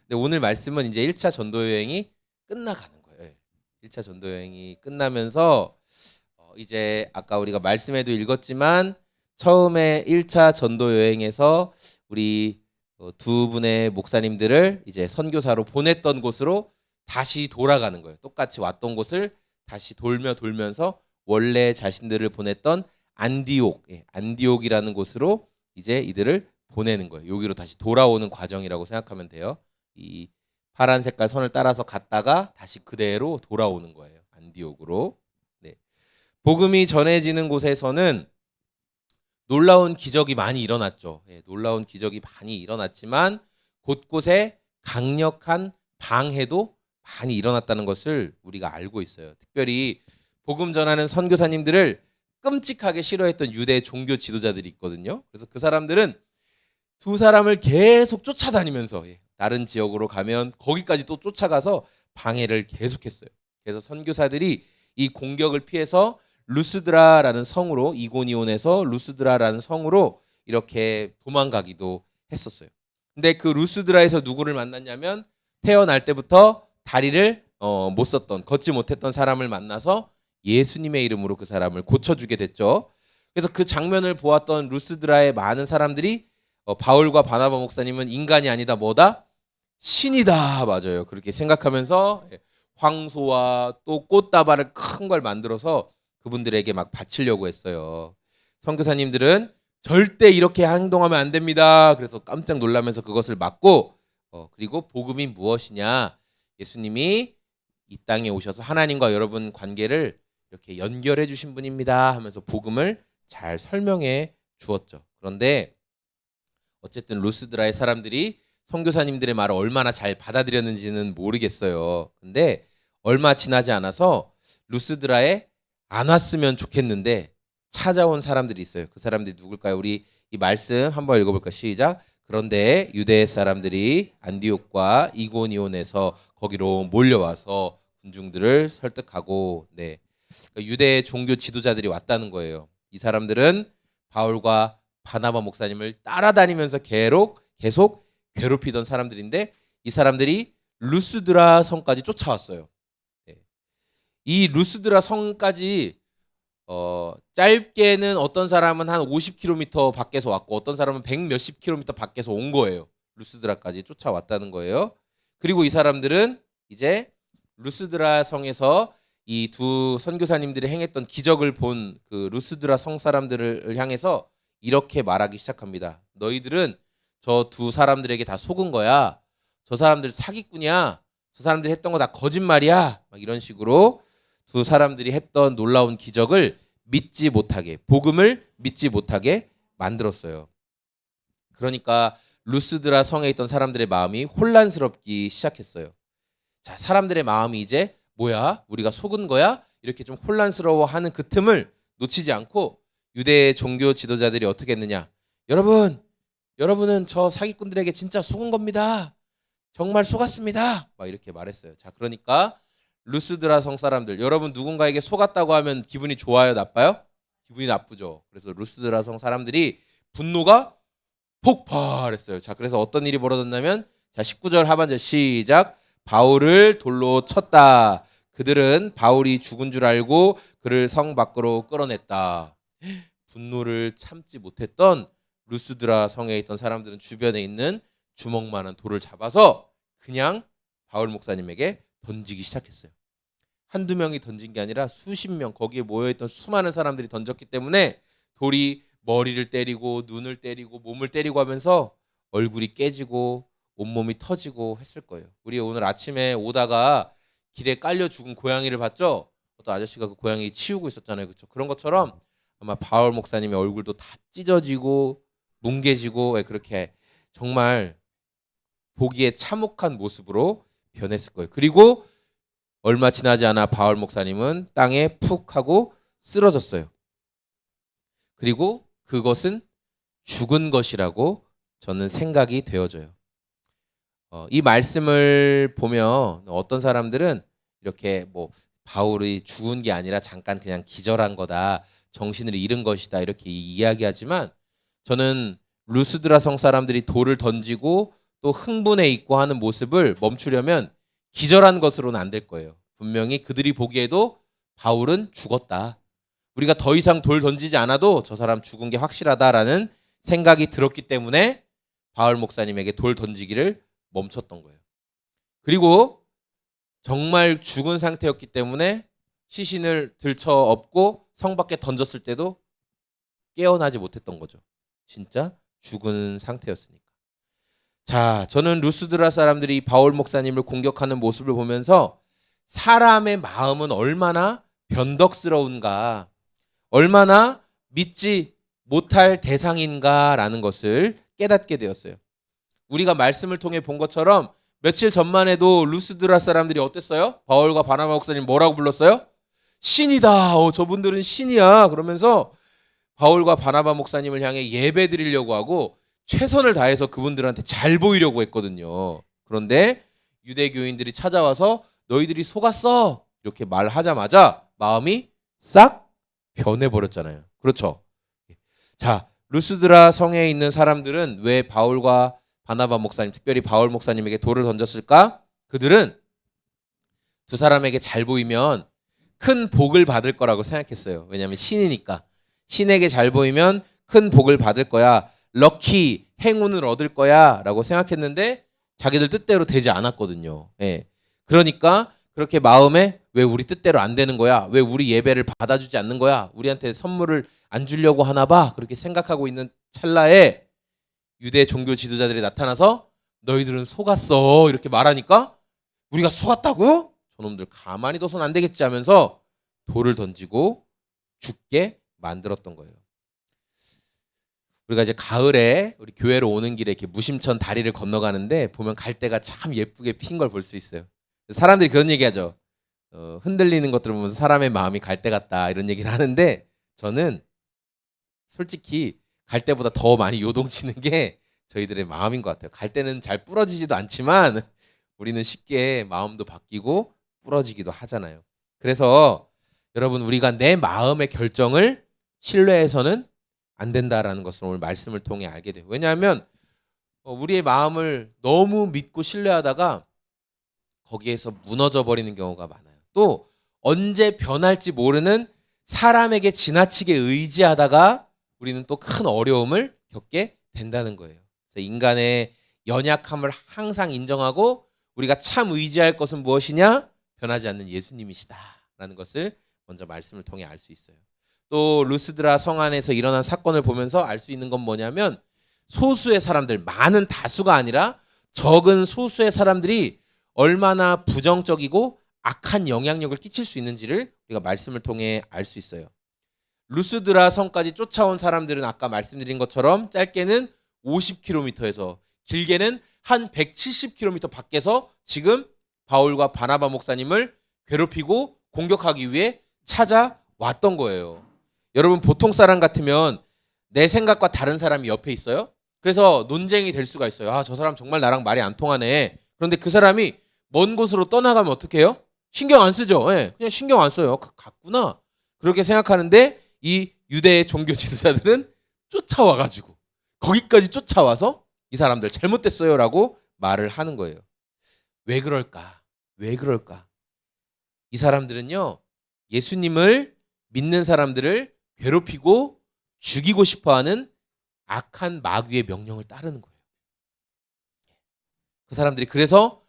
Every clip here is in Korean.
근데 오늘 말씀은 이제 1차 전도 여행이 끝나가는 거예요. 1차 전도 여행이 끝나면서 이제 아까 우리가 말씀에도 읽었지만 처음에 1차 전도 여행에서 우리 두 분의 목사님들을 이제 선교사로 보냈던 곳으로 다시 돌아가는 거예요. 똑같이 왔던 곳을 다시 돌면서 원래 자신들을 보냈던 안디옥이라는 곳으로 이제 이들을 보내는 거예요. 여기로 다시 돌아오는 과정이라고 생각하면 돼요. 이 파란 색깔 선을 따라서 갔다가 다시 그대로 돌아오는 거예요. 안디옥으로. 네. 복음이 전해지는 곳에서는 놀라운 기적이 많이 일어났죠. 놀라운 기적이 많이 일어났지만 곳곳에 강력한 방해도 많이 일어났다는 것을 우리가 알고 있어요. 특별히 복음 전하는 선교사님들을 끔찍하게 싫어했던 유대 종교 지도자들이 있거든요. 그래서 그 사람들은 두 사람을 계속 쫓아다니면서 다른 지역으로 가면 거기까지 또 쫓아가서 방해를 계속했어요. 그래서 선교사들이 이 공격을 피해서 루스드라라는 성으로, 이고니온에서 루스드라라는 성으로 이렇게 도망가기도 했었어요. 근데 그 루스드라에서 누구를 만났냐면 태어날 때부터 다리를 못 썼던, 걷지 못했던 사람을 만나서 예수님의 이름으로 그 사람을 고쳐주게 됐죠. 그래서 그 장면을 보았던 루스드라의 많은 사람들이 바울과 바나바 목사님은 인간이 아니다, 뭐다? 신이다. 맞아요. 그렇게 생각하면서 황소와 또 꽃다발을 큰 걸 만들어서 그분들에게 막 바치려고 했어요. 선교사님들은 절대 이렇게 행동하면 안 됩니다. 그래서 깜짝 놀라면서 그것을 막고 그리고 복음이 무엇이냐? 예수님이 이 땅에 오셔서 하나님과 여러분 관계를 이렇게 연결해 주신 분입니다 하면서 복음을 잘 설명해 주었죠. 그런데 어쨌든 루스드라의 사람들이 선교사님들의 말을 얼마나 잘 받아들였는지는 모르겠어요. 근데 얼마 지나지 않아서 루스드라에 안 왔으면 좋겠는데 찾아온 사람들이 있어요. 그 사람들이 누굴까요? 우리 이 말씀 한번 읽어볼까? 시작. 그런데 유대 사람들이 안디옥과 이고니온에서 거기로 몰려와서 군중들을 설득하고, 그러니까 유대 종교 지도자들이 왔다는 거예요. 이 사람들은 바울과 바나바 목사님을 따라다니면서 계속 괴롭히던 사람들인데 이 사람들이 루스드라 성까지 쫓아왔어요. 이 루스드라 성까지 짧게는 어떤 사람은 한 50km 밖에서 왔고 어떤 사람은 100 몇십 km 밖에서 온 거예요. 루스드라까지 쫓아왔다는 거예요. 그리고 이 사람들은 이제 루스드라 성에서 이 두 선교사님들이 행했던 기적을 본 그 루스드라 성 사람들을 향해서 이렇게 말하기 시작합니다. 너희들은 저 두 사람들에게 다 속은 거야. 저 사람들 사기꾼이야. 저 사람들이 했던 거 다 거짓말이야. 막 이런 식으로 두 사람들이 했던 놀라운 기적을 믿지 못하게, 복음을 믿지 못하게 만들었어요. 그러니까 루스드라 성에 있던 사람들의 마음이 혼란스럽기 시작했어요. 자, 사람들의 마음이 이제 뭐야? 우리가 속은 거야? 이렇게 좀 혼란스러워하는 그 틈을 놓치지 않고 유대 종교 지도자들이 어떻게 했느냐? 여러분은 저 사기꾼들에게 진짜 속은 겁니다. 정말 속았습니다. 막 이렇게 말했어요. 자, 그러니까 루스드라 성 사람들, 여러분 누군가에게 속았다고 하면 기분이 좋아요, 나빠요? 기분이 나쁘죠. 그래서 루스드라 성 사람들이 분노가 폭발했어요. 자, 그래서 어떤 일이 벌어졌냐면, 자, 19절 하반절 시작. 바울을 돌로 쳤다. 그들은 바울이 죽은 줄 알고 그를 성 밖으로 끌어냈다. 분노를 참지 못했던 루스드라 성에 있던 사람들은 주변에 있는 주먹만한 돌을 잡아서 그냥 바울 목사님에게 던지기 시작했어요. 한두 명이 던진 게 아니라 수십 명, 거기에 모여있던 수많은 사람들이 던졌기 때문에 돌이 머리를 때리고 눈을 때리고 몸을 때리고 하면서 얼굴이 깨지고 온몸이 터지고 했을 거예요. 우리 오늘 아침에 오다가 길에 깔려 죽은 고양이를 봤죠? 어떤 아저씨가 그 고양이 치우고 있었잖아요. 그렇죠? 그런 것처럼 아마 바울 목사님의 얼굴도 다 찢어지고 뭉개지고 그렇게 정말 보기에 참혹한 모습으로 변했을 거예요. 그리고 얼마 지나지 않아 바울 목사님은 땅에 푹 하고 쓰러졌어요. 그리고 그것은 죽은 것이라고 저는 생각이 되어져요. 이 말씀을 보면 어떤 사람들은 이렇게 뭐 바울이 죽은 게 아니라 잠깐 그냥 기절한 거다, 정신을 잃은 것이다 이렇게 이야기하지만 저는 루스드라 성 사람들이 돌을 던지고 또 흥분해 있고 하는 모습을 멈추려면 기절한 것으로는 안 될 거예요. 분명히 그들이 보기에도 바울은 죽었다. 우리가 더 이상 돌 던지지 않아도 저 사람 죽은 게 확실하다라는 생각이 들었기 때문에 바울 목사님에게 돌 던지기를 멈췄던 거예요. 그리고 정말 죽은 상태였기 때문에 시신을 들쳐 업고 성 밖에 던졌을 때도 깨어나지 못했던 거죠. 진짜 죽은 상태였으니까. 자, 저는 루스드라 사람들이 바울 목사님을 공격하는 모습을 보면서 사람의 마음은 얼마나 변덕스러운가, 얼마나 믿지 못할 대상인가라는 것을 깨닫게 되었어요. 우리가 말씀을 통해 본 것처럼 며칠 전만 해도 루스드라 사람들이 어땠어요? 바울과 바나바 목사님 뭐라고 불렀어요? 신이다. 저분들은 신이야. 그러면서 바울과 바나바 목사님을 향해 예배 드리려고 하고 최선을 다해서 그분들한테 잘 보이려고 했거든요. 그런데 유대교인들이 찾아와서 너희들이 속았어 이렇게 말하자마자 마음이 싹 변해버렸잖아요. 그렇죠? 자, 루스드라 성에 있는 사람들은 왜 바울과 바나바 목사님, 특별히 바울 목사님에게 돌을 던졌을까? 그들은 두 사람에게 잘 보이면 큰 복을 받을 거라고 생각했어요. 왜냐하면 신이니까. 신에게 잘 보이면 큰 복을 받을 거야. 럭키, 행운을 얻을 거야 라고 생각했는데 자기들 뜻대로 되지 않았거든요. 예. 그러니까 그렇게 마음에 왜 우리 뜻대로 안 되는 거야? 왜 우리 예배를 받아주지 않는 거야? 우리한테 선물을 안 주려고 하나 봐? 그렇게 생각하고 있는 찰나에 유대 종교 지도자들이 나타나서 너희들은 속았어 이렇게 말하니까 우리가 속았다고요? 저놈들 가만히 둬선 안 되겠지 하면서 돌을 던지고 죽게 만들었던 거예요. 우리가 이제 가을에 우리 교회로 오는 길에 이렇게 무심천 다리를 건너가는데 보면 갈대가 참 예쁘게 핀 걸 볼 수 있어요. 사람들이 그런 얘기하죠. 흔들리는 것들을 보면서 사람의 마음이 갈대 같다 이런 얘기를 하는데 저는 솔직히 갈대보다 더 많이 요동치는 게 저희들의 마음인 것 같아요. 갈대는 잘 부러지지도 않지만 우리는 쉽게 마음도 바뀌고 부러지기도 하잖아요. 그래서 여러분 우리가 내 마음의 결정을 신뢰해서는 안 된다라는 것을 오늘 말씀을 통해 알게 돼요. 왜냐하면 우리의 마음을 너무 믿고 신뢰하다가 거기에서 무너져 버리는 경우가 많아요. 또 언제 변할지 모르는 사람에게 지나치게 의지하다가 우리는 또 큰 어려움을 겪게 된다는 거예요. 그래서 인간의 연약함을 항상 인정하고 우리가 참 의지할 것은 무엇이냐? 변하지 않는 예수님이시다라는 것을 먼저 말씀을 통해 알 수 있어요. 또 루스드라 성 안에서 일어난 사건을 보면서 알 수 있는 건 뭐냐면 소수의 사람들, 많은 다수가 아니라 적은 소수의 사람들이 얼마나 부정적이고 악한 영향력을 끼칠 수 있는지를 우리가 말씀을 통해 알 수 있어요. 루스드라 성까지 쫓아온 사람들은 아까 말씀드린 것처럼 짧게는 50km에서 길게는 한 170km 밖에서 지금 바울과 바나바 목사님을 괴롭히고 공격하기 위해 찾아왔던 거예요. 여러분 보통 사람 같으면 내 생각과 다른 사람이 옆에 있어요. 그래서 논쟁이 될 수가 있어요. 아, 저 사람 정말 나랑 말이 안 통하네. 그런데 그 사람이 먼 곳으로 떠나가면 어떻게 해요? 신경 안 쓰죠. 네, 그냥 신경 안 써요. 갔구나. 그렇게 생각하는데 이 유대 종교 지도자들은 쫓아와가지고 거기까지 쫓아와서 이 사람들 잘못됐어요 라고 말을 하는 거예요. 왜 그럴까? 왜 그럴까? 이 사람들은요 예수님을 믿는 사람들을 괴롭히고 죽이고 싶어하는 악한 마귀의 명령을 따르는 거예요. 그 사람들이 그래서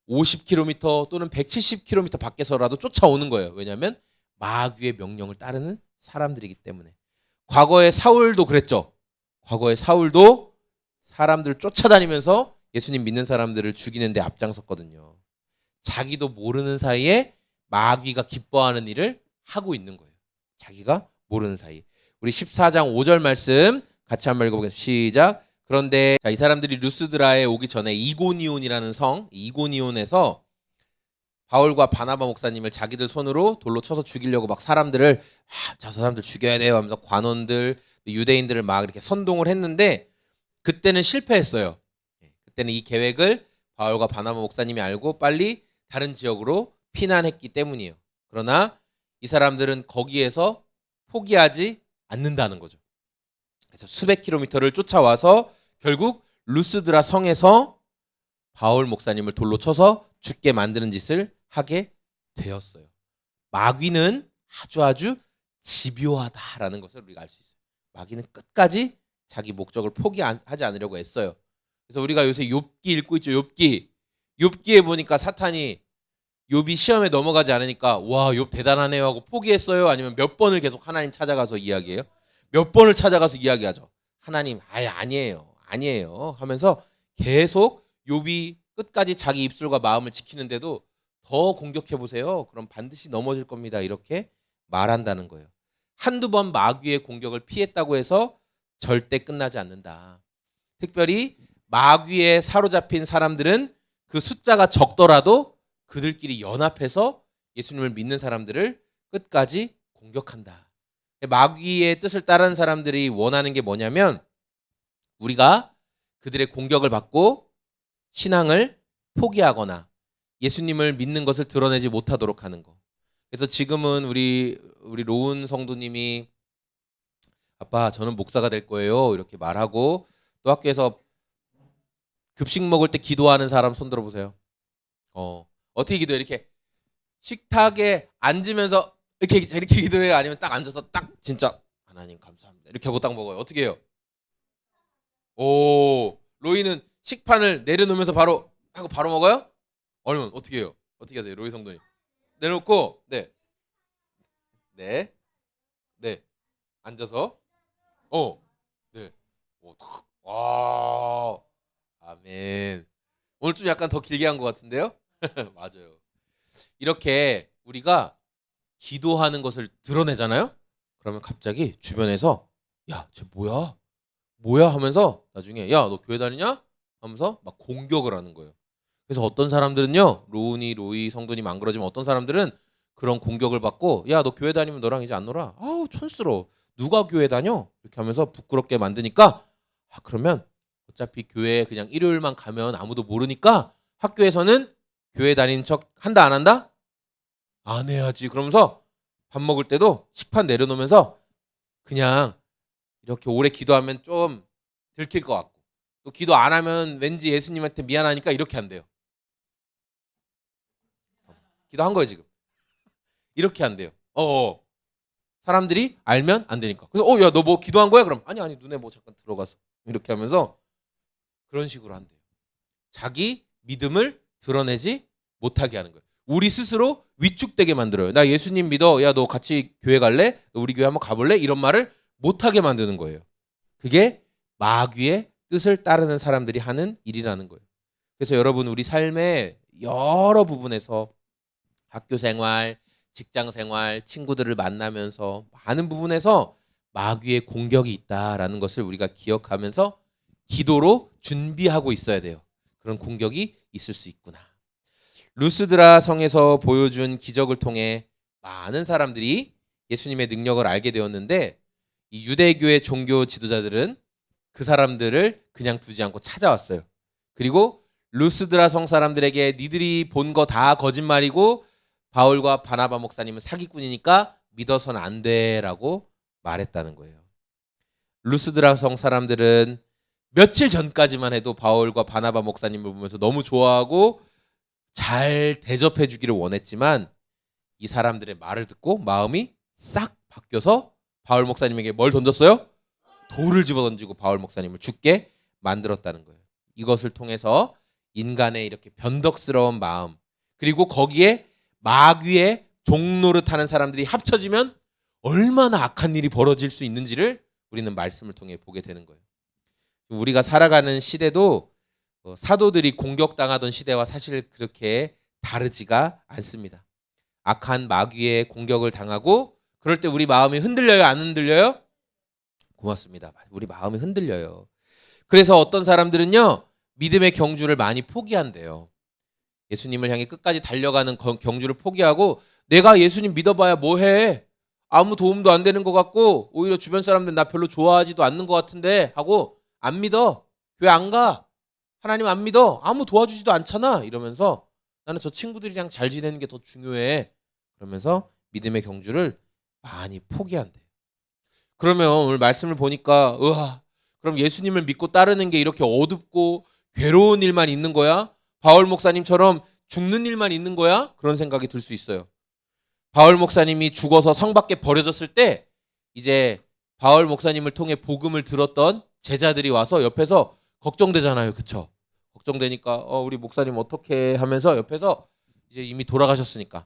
50km 또는 170km 밖에서라도 쫓아오는 거예요. 왜냐하면 마귀의 명령을 따르는 사람들이기 때문에. 과거에 사울도 그랬죠. 과거에 사울도 사람들 쫓아다니면서 예수님 믿는 사람들을 죽이는 데 앞장섰거든요. 자기도 모르는 사이에 마귀가 기뻐하는 일을 하고 있는 거예요. 자기가 모르는 사이. 우리 14장 5절 말씀 같이 한번 읽어보겠습니다. 시작. 그런데 이 사람들이 루스드라에 오기 전에 이고니온이라는 성, 이고니온에서 바울과 바나바 목사님을 자기들 손으로 돌로 쳐서 죽이려고 막 사람들을 저 사람들 죽여야 돼요 하면서 관원들, 유대인들을 막 이렇게 선동을 했는데 그때는 실패했어요. 그때는 이 계획을 바울과 바나바 목사님이 알고 빨리 다른 지역으로 피난했기 때문이에요. 그러나 이 사람들은 거기에서 포기하지 않는다는 거죠. 그래서 수백 킬로미터를 쫓아와서 결국 루스드라 성에서 바울 목사님을 돌로 쳐서 죽게 만드는 짓을 하게 되었어요. 마귀는 아주 집요하다라는 것을 우리가 알 수 있어요. 마귀는 끝까지 자기 목적을 포기하지 않으려고 했어요. 그래서 우리가 요새 욥기 읽고 있죠. 욥기에 보니까 사탄이 욥이 시험에 넘어가지 않으니까 와, 욥 대단하네요 하고 포기했어요? 아니면 몇 번을 계속 하나님 찾아가서 이야기해요? 몇 번을 찾아가서 이야기하죠. 하나님 아니에요 하면서 계속 욥이 끝까지 자기 입술과 마음을 지키는데도 더 공격해보세요. 그럼 반드시 넘어질 겁니다. 이렇게 말한다는 거예요. 한두 번 마귀의 공격을 피했다고 해서 절대 끝나지 않는다. 특별히 마귀에 사로잡힌 사람들은 그 숫자가 적더라도 그들끼리 연합해서 예수님을 믿는 사람들을 끝까지 공격한다. 마귀의 뜻을 따르는 사람들이 원하는 게 뭐냐면 우리가 그들의 공격을 받고 신앙을 포기하거나 예수님을 믿는 것을 드러내지 못하도록 하는 거. 그래서 지금은 우리 로운 성도님이 아빠 저는 목사가 될 거예요 이렇게 말하고 또 학교에서 급식 먹을 때 기도하는 사람 손 들어보세요. 어떻게 기도해? 이렇게 식탁에 앉으면서 이렇게 기도해요? 아니면 딱 앉아서 딱 진짜 하나님 감사합니다 이렇게 하고 딱 먹어요? 어떻게 해요? 오, 로이는 식판을 내려놓으면서 바로 하고 바로 먹어요? 아니면 어떻게 해요? 어떻게 하세요? 로이 성도님 내놓고 네 앉아서 네 와, 아멘. 오늘 좀 약간 더 길게 한 것 같은데요? 맞아요. 이렇게 우리가 기도하는 것을 드러내잖아요? 그러면 갑자기 주변에서 야, 쟤 뭐야 하면서 나중에 야, 너 교회 다니냐? 하면서 막 공격을 하는 거예요. 그래서 어떤 사람들은요, 로이 성도님 안 그러지만 어떤 사람들은 그런 공격을 받고 야, 너 교회 다니면 너랑 이제 안 놀아? 아우, 촌스러워. 누가 교회 다녀? 이렇게 하면서 부끄럽게 만드니까 그러면 어차피 교회에 그냥 일요일만 가면 아무도 모르니까 학교에서는 교회 다니는 척 한다 안 한다? 안 해야지. 그러면서 밥 먹을 때도 식판 내려놓으면서 그냥 이렇게 오래 기도하면 좀 들킬 것 같고 또 기도 안 하면 왠지 예수님한테 미안하니까 이렇게 한대요. 기도한 거예요 지금. 이렇게 한대요. 사람들이 알면 안 되니까. 그래서 야, 너 뭐 기도한 거야? 그럼 아니 눈에 뭐 잠깐 들어가서 이렇게 하면서 그런 식으로 한대요. 자기 믿음을 드러내지 못하게 하는 거예요. 우리 스스로 위축되게 만들어요. 나 예수님 믿어. 야, 너 같이 교회 갈래? 너 우리 교회 한번 가볼래? 이런 말을 못하게 만드는 거예요. 그게 마귀의 뜻을 따르는 사람들이 하는 일이라는 거예요. 그래서 여러분 우리 삶의 여러 부분에서 학교 생활, 직장 생활, 친구들을 만나면서 많은 부분에서 마귀의 공격이 있다라는 것을 우리가 기억하면서 기도로 준비하고 있어야 돼요. 그런 공격이 있을 수 있구나. 루스드라 성에서 보여준 기적을 통해 많은 사람들이 예수님의 능력을 알게 되었는데 이 유대교의 종교 지도자들은 그 사람들을 그냥 두지 않고 찾아왔어요. 그리고 루스드라 성 사람들에게 니들이 본 거 다 거짓말이고 바울과 바나바 목사님은 사기꾼이니까 믿어서는 안 돼라고 말했다는 거예요. 루스드라 성 사람들은 며칠 전까지만 해도 바울과 바나바 목사님을 보면서 너무 좋아하고 잘 대접해 주기를 원했지만 이 사람들의 말을 듣고 마음이 싹 바뀌어서 바울 목사님에게 뭘 던졌어요? 돌을 집어던지고 바울 목사님을 죽게 만들었다는 거예요. 이것을 통해서 인간의 이렇게 변덕스러운 마음 그리고 거기에 마귀의 종노릇하는 사람들이 합쳐지면 얼마나 악한 일이 벌어질 수 있는지를 우리는 말씀을 통해 보게 되는 거예요. 우리가 살아가는 시대도 사도들이 공격당하던 시대와 사실 그렇게 다르지가 않습니다. 악한 마귀의 공격을 당하고 그럴 때 우리 마음이 흔들려요? 안 흔들려요? 고맙습니다. 우리 마음이 흔들려요. 그래서 어떤 사람들은요, 믿음의 경주를 많이 포기한대요. 예수님을 향해 끝까지 달려가는 경주를 포기하고 내가 예수님 믿어봐야 뭐해? 아무 도움도 안 되는 것 같고 오히려 주변 사람들 나 별로 좋아하지도 않는 것 같은데 하고 안 믿어. 교회 안 가. 하나님 안 믿어. 아무 도와주지도 않잖아. 이러면서 나는 저 친구들이랑 잘 지내는 게 더 중요해. 그러면서 믿음의 경주를 많이 포기한대. 그러면 오늘 말씀을 보니까 그럼 예수님을 믿고 따르는 게 이렇게 어둡고 괴로운 일만 있는 거야? 바울 목사님처럼 죽는 일만 있는 거야? 그런 생각이 들 수 있어요. 바울 목사님이 죽어서 성 밖에 버려졌을 때 이제 바울 목사님을 통해 복음을 들었던 제자들이 와서 옆에서 걱정되잖아요. 그쵸? 걱정되니까 우리 목사님 어떻게 하면서 옆에서 이제 이미 돌아가셨으니까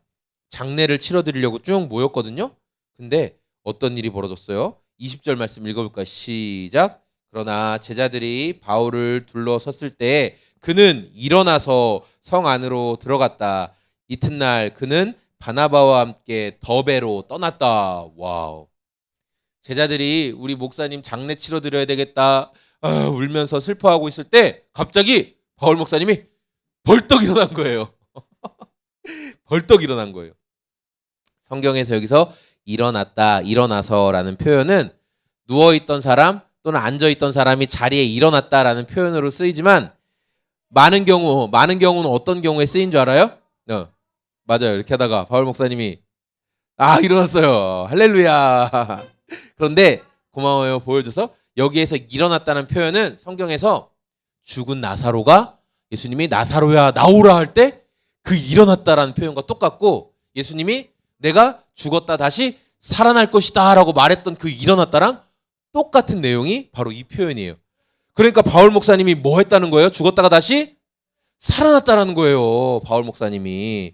장례를 치러드리려고 쭉 모였거든요. 근데 어떤 일이 벌어졌어요? 20절 말씀 읽어볼까요? 시작. 그러나 제자들이 바울을 둘러섰을 때 그는 일어나서 성 안으로 들어갔다. 이튿날 그는 바나바와 함께 더베로 떠났다. 와우. 제자들이 우리 목사님 장례 치러드려야 되겠다 울면서 슬퍼하고 있을 때 갑자기 바울 목사님이 벌떡 일어난 거예요. 벌떡 일어난 거예요. 성경에서 여기서 일어났다, 일어나서라는 표현은 누워있던 사람 또는 앉아있던 사람이 자리에 일어났다라는 표현으로 쓰이지만 많은 경우는 어떤 경우에 쓰인 줄 알아요? 맞아요. 이렇게 하다가 바울 목사님이 일어났어요. 할렐루야. 그런데 고마워요. 보여줘서 여기에서 일어났다는 표현은 성경에서 죽은 나사로가 예수님이 나사로야 나오라 할 때 그 일어났다라는 표현과 똑같고 예수님이 내가 죽었다 다시 살아날 것이다 라고 말했던 그 일어났다랑 똑같은 내용이 바로 이 표현이에요. 그러니까 바울 목사님이 뭐 했다는 거예요? 죽었다가 다시 살아났다라는 거예요. 바울 목사님이.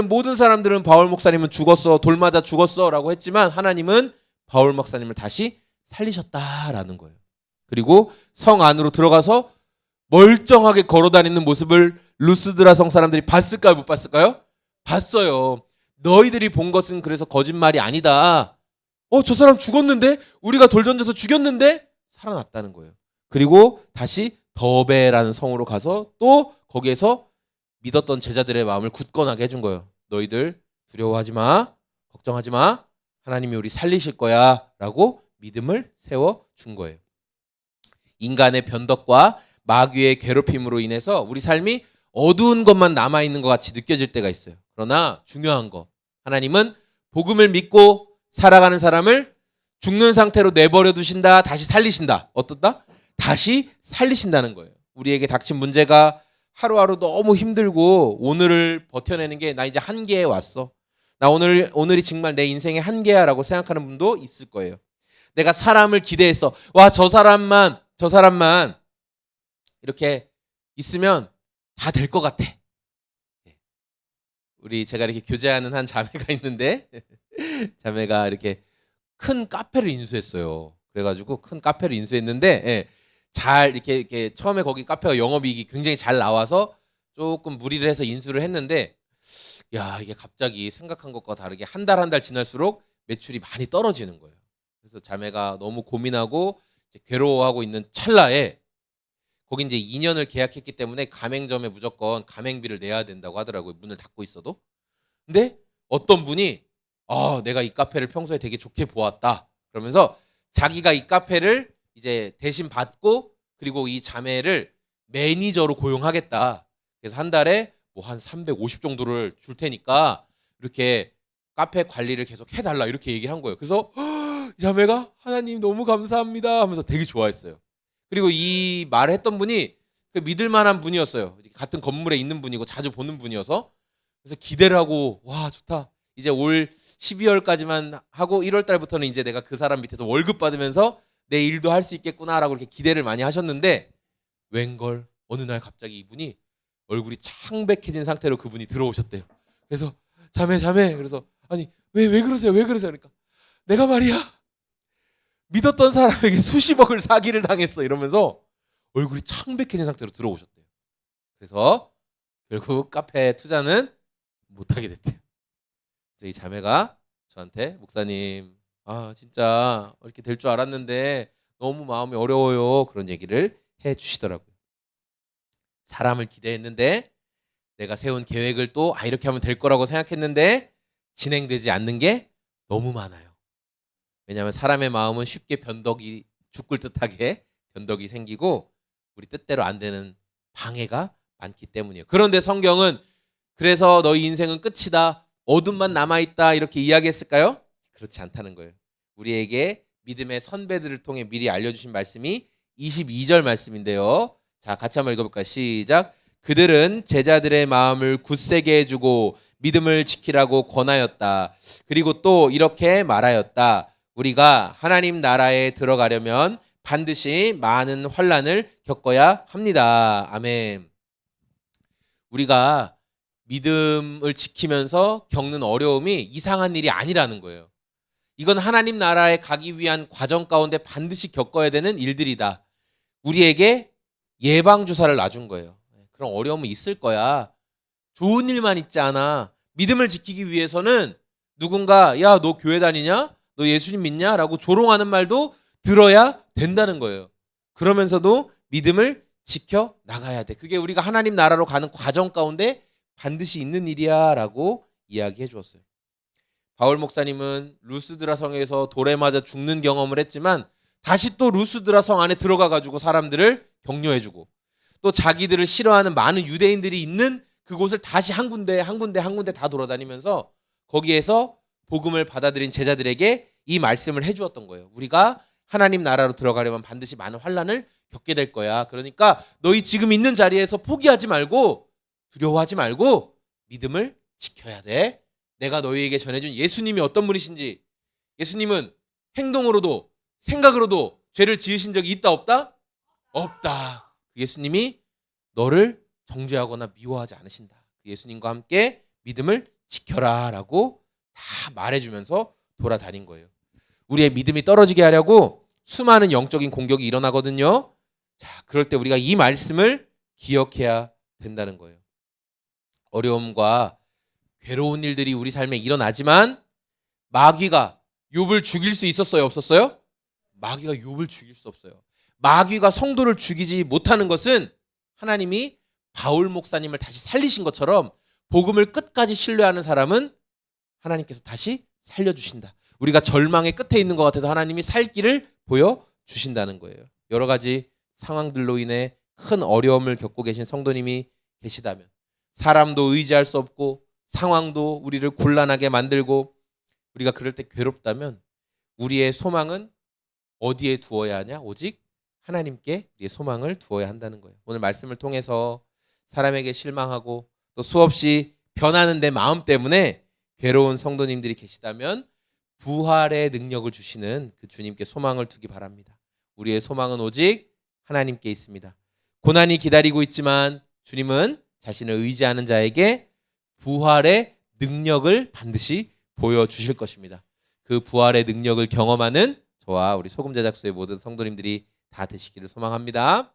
모든 사람들은 바울 목사님은 죽었어, 돌 맞아 죽었어 라고 했지만 하나님은 바울 목사님을 다시 살리셨다라는 거예요. 그리고 성 안으로 들어가서 멀쩡하게 걸어다니는 모습을 루스드라 성 사람들이 봤을까요? 못 봤을까요? 봤어요. 너희들이 본 것은 그래서 거짓말이 아니다. 저 사람 죽었는데? 우리가 돌 던져서 죽였는데? 살아났다는 거예요. 그리고 다시 더베라는 성으로 가서 또 거기에서 믿었던 제자들의 마음을 굳건하게 해준 거예요. 너희들 두려워하지 마. 걱정하지 마. 하나님이 우리 살리실 거야 라고 믿음을 세워준 거예요. 인간의 변덕과 마귀의 괴롭힘으로 인해서 우리 삶이 어두운 것만 남아있는 것 같이 느껴질 때가 있어요. 그러나 중요한 거, 하나님은 복음을 믿고 살아가는 사람을 죽는 상태로 내버려 두신다. 다시 살리신다. 어떻다? 다시 살리신다는 거예요. 우리에게 닥친 문제가 하루하루 너무 힘들고 오늘을 버텨내는 게 나 이제 한계에 왔어. 나 오늘이 정말 내 인생의 한계야 라고 생각하는 분도 있을 거예요. 내가 사람을 기대했어. 와, 저 사람만 이렇게 있으면 다 될 것 같아. 제가 이렇게 교제하는 한 자매가 있는데 자매가 이렇게 큰 카페를 인수했어요. 그래가지고 큰 카페를 인수했는데 잘 이렇게 처음에 거기 카페가 영업이익이 굉장히 잘 나와서 조금 무리를 해서 인수를 했는데 이게 갑자기 생각한 것과 다르게 한 달 지날수록 매출이 많이 떨어지는 거예요. 그래서 자매가 너무 고민하고 괴로워하고 있는 찰나에 거기 이제 2년을 계약했기 때문에 가맹점에 무조건 가맹비를 내야 된다고 하더라고요. 문을 닫고 있어도. 근데 어떤 분이 내가 이 카페를 평소에 되게 좋게 보았다. 그러면서 자기가 이 카페를 이제 대신 받고 그리고 이 자매를 매니저로 고용하겠다. 그래서 한 달에 뭐 한 350 정도를 줄 테니까 이렇게 카페 관리를 계속 해달라 이렇게 얘기를 한 거예요. 그래서 이 자매가 하나님 너무 감사합니다 하면서 되게 좋아했어요. 그리고 이 말을 했던 분이 믿을 만한 분이었어요. 같은 건물에 있는 분이고 자주 보는 분이어서 그래서 기대를 하고 와 좋다. 이제 올 12월까지만 하고 1월 달부터는 이제 내가 그 사람 밑에서 월급 받으면서 내 일도 할 수 있겠구나라고 이렇게 기대를 많이 하셨는데 웬걸 어느 날 갑자기 이분이 얼굴이 창백해진 상태로 그분이 들어오셨대요. 그래서 자매 그래서 아니 왜 그러세요? 그러니까 내가 말이야 믿었던 사람에게 수십억을 사기를 당했어 이러면서 얼굴이 창백해진 상태로 들어오셨대요. 그래서 결국 카페 투자는 못하게 됐대요. 그래서 이 자매가 저한테 목사님 진짜 이렇게 될 줄 알았는데 너무 마음이 어려워요 그런 얘기를 해주시더라고요. 사람을 기대했는데 내가 세운 계획을 또 이렇게 하면 될 거라고 생각했는데 진행되지 않는 게 너무 많아요. 왜냐하면 사람의 마음은 쉽게 변덕이 죽을 듯하게 변덕이 생기고 우리 뜻대로 안 되는 방해가 많기 때문이에요. 그런데 성경은 그래서 너희 인생은 끝이다. 어둠만 남아있다. 이렇게 이야기했을까요? 그렇지 않다는 거예요. 우리에게 믿음의 선배들을 통해 미리 알려주신 말씀이 22절 말씀인데요. 자, 같이 한번 읽어볼까요? 시작. 그들은 제자들의 마음을 굳세게 해주고 믿음을 지키라고 권하였다. 그리고 또 이렇게 말하였다. 우리가 하나님 나라에 들어가려면 반드시 많은 환난을 겪어야 합니다. 아멘. 우리가 믿음을 지키면서 겪는 어려움이 이상한 일이 아니라는 거예요. 이건 하나님 나라에 가기 위한 과정 가운데 반드시 겪어야 되는 일들이다. 우리에게 예방주사를 놔준 거예요. 그런 어려움은 있을 거야. 좋은 일만 있지 않아. 믿음을 지키기 위해서는 누군가 야, 너 교회 다니냐? 너 예수님 믿냐? 라고 조롱하는 말도 들어야 된다는 거예요. 그러면서도 믿음을 지켜 나가야 돼. 그게 우리가 하나님 나라로 가는 과정 가운데 반드시 있는 일이야 라고 이야기해 주었어요. 바울 목사님은 루스드라 성에서 돌에 맞아 죽는 경험을 했지만 다시 또 루스드라 성 안에 들어가 가지고 사람들을 격려해 주고 또 자기들을 싫어하는 많은 유대인들이 있는 그곳을 다시 한 군데 다 돌아다니면서 거기에서 복음을 받아들인 제자들에게 이 말씀을 해주었던 거예요. 우리가 하나님 나라로 들어가려면 반드시 많은 환난을 겪게 될 거야. 그러니까 너희 지금 있는 자리에서 포기하지 말고 두려워하지 말고 믿음을 지켜야 돼. 내가 너희에게 전해준 예수님이 어떤 분이신지, 예수님은 행동으로도 생각으로도 죄를 지으신 적이 있다 없다? 없다. 예수님이 너를 정죄하거나 미워하지 않으신다. 예수님과 함께 믿음을 지켜라 라고 다 말해주면서 돌아다닌 거예요. 우리의 믿음이 떨어지게 하려고 수많은 영적인 공격이 일어나거든요. 자, 그럴 때 우리가 이 말씀을 기억해야 된다는 거예요. 어려움과 괴로운 일들이 우리 삶에 일어나지만 마귀가 욥을 죽일 수 있었어요? 없었어요? 마귀가 욥을 죽일 수 없어요. 마귀가 성도를 죽이지 못하는 것은 하나님이 바울 목사님을 다시 살리신 것처럼 복음을 끝까지 신뢰하는 사람은 하나님께서 다시 살려주신다. 우리가 절망의 끝에 있는 것 같아도 하나님이 살 길을 보여주신다는 거예요. 여러 가지 상황들로 인해 큰 어려움을 겪고 계신 성도님이 계시다면 사람도 의지할 수 없고 상황도 우리를 곤란하게 만들고 우리가 그럴 때 괴롭다면 우리의 소망은 어디에 두어야 하냐? 오직 하나님께 우리의 소망을 두어야 한다는 거예요. 오늘 말씀을 통해서 사람에게 실망하고 또 수없이 변하는 내 마음 때문에 괴로운 성도님들이 계시다면 부활의 능력을 주시는 그 주님께 소망을 두기 바랍니다. 우리의 소망은 오직 하나님께 있습니다. 고난이 기다리고 있지만 주님은 자신을 의지하는 자에게 부활의 능력을 반드시 보여주실 것입니다. 그 부활의 능력을 경험하는 저와 우리 소금 제작소의 모든 성도님들이 다 되시기를 소망합니다.